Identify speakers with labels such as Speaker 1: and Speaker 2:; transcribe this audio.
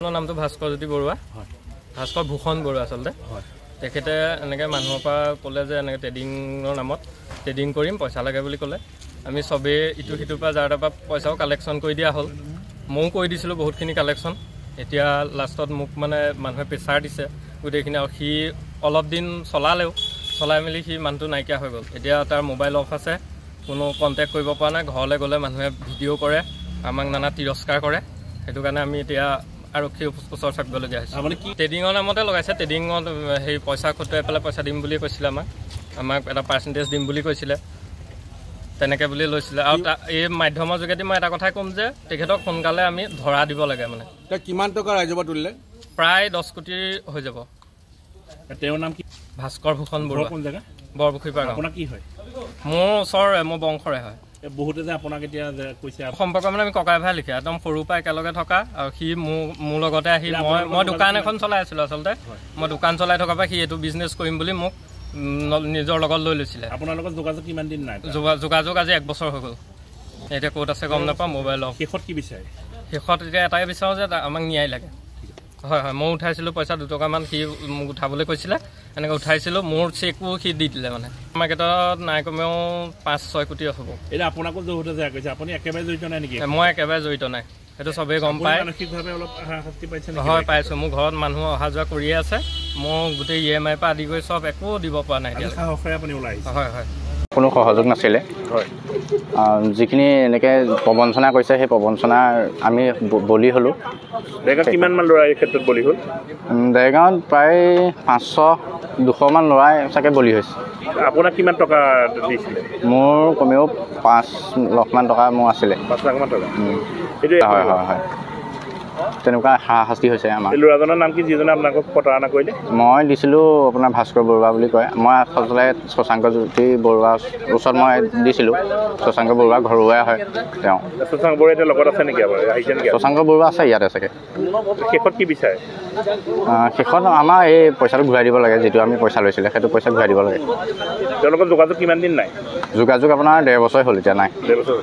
Speaker 1: নামটো ভাস্কৰ জ্যোতি বৰুৱা ভাস্কৰ ভূষণ বৰুৱা আচলতে তেখেতে এনেকৈ মানুহৰ পৰা ক'লে যে এনেকৈ ট্ৰেডিঙৰ নামত ট্ৰেডিং কৰিম পইচা লাগে বুলি ক'লে আমি চবেই ইটো সিটোৰ পৰা যাৰ তাৰপৰা পইচাও কালেকশ্যন কৰি দিয়া হ'ল ময়ো কৰি দিছিলোঁ বহুতখিনি কালেকশ্যন এতিয়া লাষ্টত মোক মানে মানুহে প্ৰেছাৰ দিছে গোটেইখিনি আৰু সি অলপ দিন চলাই মেলি সি মানুহটো নাইকিয়া হৈ গ'ল এতিয়া তাৰ মোবাইল অফ আছে কোনো কণ্টেক্ট কৰিব পৰা নাই ঘৰলৈ গ'লে মানুহে ভিডিঅ' কৰে আমাক নানা তিৰস্কাৰ কৰে সেইটো কাৰণে আমি এতিয়া আৰক্ষীৰ ওচৰত থাকিবলগীয়া হৈছে ট্ৰেডিঙৰ নামতে লগাইছে ট্ৰেডিঙত সেই পইচা খটুৱাই পেলাই পইচা দিম বুলি কৈছিলে আমাক এটা পাৰ্চেণ্টেজ দিম বুলি কৈছিলে তেনেকৈ বুলি লৈছিলে আৰু এই মাধ্যমৰ যোগেদি মই এটা কথাই ক'ম যে তেখেতক সোনকালে আমি ধৰা দিব লাগে মানে
Speaker 2: কিমান টকা ৰাইজৰ পৰা তুলিলে
Speaker 1: প্ৰায় 10 কোটি হৈ যাব
Speaker 3: তেওঁৰ নাম কি
Speaker 1: ভাস্কৰ ভূষণ বৰুৱা
Speaker 3: কোন জেগা
Speaker 1: বৰপুখুৰী পাৰ
Speaker 3: আপোনাৰ কি হয়
Speaker 1: মোৰ ওচৰৰে মোৰ বংশৰে হয়
Speaker 3: বহুতে যে আপোনাক এতিয়া কৈছে
Speaker 1: সম্পৰ্ক মানে আমি ককাই ভাই লিখে একদম সৰুৰ পৰা একেলগে থকা আৰু সি মোৰ লগতে আহি মই দোকান এখন চলাই আছিলোঁ আচলতে মই দোকান চলাই থকাৰ পৰা সি এইটো বিজনেছ কৰিম বুলি মোক নিজৰ লগত লৈ লৈছিলে
Speaker 3: আপোনাৰ লগত যোগাযোগ কিমান দিন নাই
Speaker 1: যোগাযোগ আজি 1 বছৰ হৈ গ'ল এতিয়া ক'ত আছে গম নাপাওঁ মোবাইলৰ
Speaker 3: শেষত কি বিচাৰে
Speaker 1: শেষত এতিয়া এটাই বিচাৰোঁ যে আমাক ন্যায় লাগে হয় মই উঠাইছিলোঁ পইচা 2 টকামান সি মোক উঠাবলৈ কৈছিলে এনেকৈ উঠাইছিলোঁ মোৰ চেকো সি দি দিলে মানে মাৰ্কেটত নাই কমেও 5-6 কোটি হ'ব
Speaker 3: এতিয়া আপোনাকো জড়িত যে কৈছে আপুনি একেবাৰে জড়িত নাই নেকি
Speaker 1: মই একেবাৰে জড়িত নাই সেইটো চবেই গম পায়
Speaker 3: মানসিকভাৱে অলপ শাস্তি পাইছে
Speaker 1: হয় পাইছোঁ মোৰ ঘৰত মানুহ অহা যোৱা কৰিয়ে আছে মই গোটেই EMI পৰা আদি কৰি চব একো দিব পৰা নাই
Speaker 3: আপুনি ওলাই আহিছে
Speaker 1: হয়
Speaker 4: কোনো সহযোগ নাছিলে যিখিনি এনেকৈ প্ৰবঞ্চনা কৰিছে সেই প্ৰবঞ্চনাৰ আমি বলি হ'লোঁ
Speaker 3: কিমানমান ল'ৰা এই ক্ষেত্ৰত বলি হ'ল
Speaker 4: দেৰগাঁৱত প্ৰায় 500-200 মান ল'ৰাই চাগে বলি হৈছে
Speaker 3: আপোনাক কিমান টকা দিছিলে
Speaker 4: মোৰ কমেও 5 লাখমান টকা মোৰ আছিলে
Speaker 3: 5 লাখমান টকা
Speaker 4: হয় তেনেকুৱা হাৰাশাস্তি হৈছে আমাৰ
Speaker 3: ল'ৰাজনৰ নাম কি যিজনে আপোনাক প্ৰতাৰণা কৰিলে
Speaker 4: মই দিছিলোঁ আপোনাৰ ভাস্কৰ বৰুৱা বুলি কয় মই আচলতে শশাংক জ্যোতি বৰুৱাৰ ওচৰত মই দিছিলোঁ শশাংক বৰুৱা ঘৰুৱাই হয় তেওঁ
Speaker 3: শশাংক বৰুৱা এতিয়া লগত আছে নেকি আহিছে নেকি
Speaker 4: শশাংক বৰুৱা আছে ইয়াতে চাগে
Speaker 3: শেষত কি বিচাৰে
Speaker 4: শেষত আমাৰ এই পইচাটো ঘূৰাই দিব লাগে যিটো আমি পইচা লৈছিলে সেইটো পইচা ঘূৰাই দিব লাগে
Speaker 3: তেওঁলোকৰ যোগাযোগ কিমান দিন নাই
Speaker 4: যোগাযোগ আপোনাৰ 1.5 বছৰ হ'ল এতিয়া নাই
Speaker 3: 1.5 বছৰ